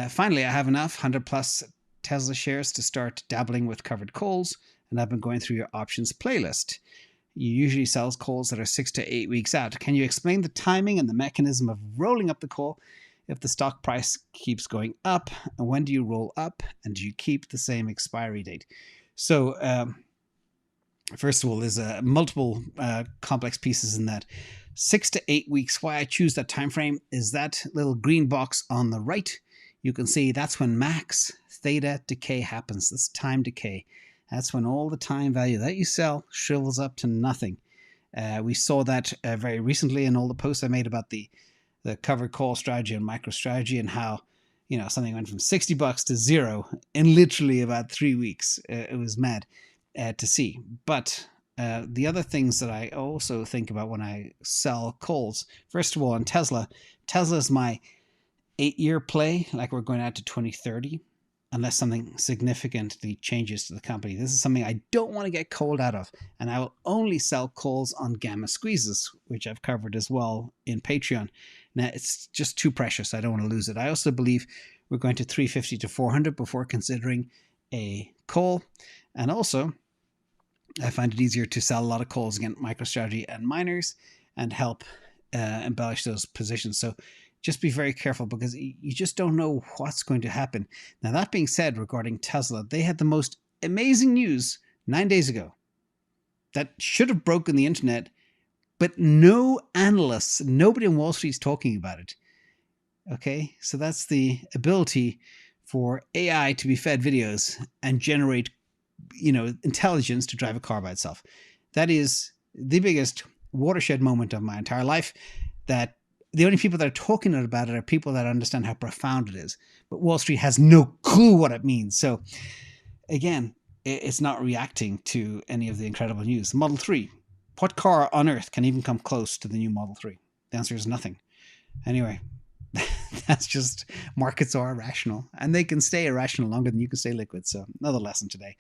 Finally, I have enough 100 plus Tesla shares to start dabbling with covered calls, and I've been going through your options playlist. You usually sell calls that are 6 to 8 weeks out. Can you explain the timing and the mechanism of rolling up the call if the stock price keeps going up? And when do you roll up? And do you keep the same expiry date? So, first of all, there's multiple complex pieces in that. 6 to 8 weeks. Why I choose that time frame is that little green box on the right. You can see that's when max theta decay happens. This time decay. That's when all the time value that you sell shrivels up to nothing. We saw that very recently in all the posts I made about the covered call strategy and MicroStrategy, and how something went from $60 to zero in literally about 3 weeks. It was mad to see. But the other things that I also think about when I sell calls, first of all, on Tesla is my 8-year play. Like, we're going out to 2030. Unless something significantly changes to the company. This is something I don't want to get called out of. And I will only sell calls on gamma squeezes, which I've covered as well in Patreon. Now, it's just too precious. I don't want to lose it. I also believe we're going to 350 to 400 before considering a call. And also, I find it easier to sell a lot of calls against MicroStrategy and miners and help embellish those positions. So just be very careful, because you just don't know what's going to happen. Now, that being said, regarding Tesla, they had the most amazing news 9 days ago that should have broken the internet, but no analysts, nobody on Wall Street is talking about it. Okay, so that's the ability for AI to be fed videos and generate, intelligence to drive a car by itself. That is the biggest watershed moment of my entire life. That the only people that are talking about it are people that understand how profound it is. But Wall Street has no clue what it means. So again, it's not reacting to any of the incredible news. Model 3. What car on earth can even come close to the new Model 3? The answer is nothing. Anyway, that's just, markets are irrational, and they can stay irrational longer than you can stay liquid. So another lesson today.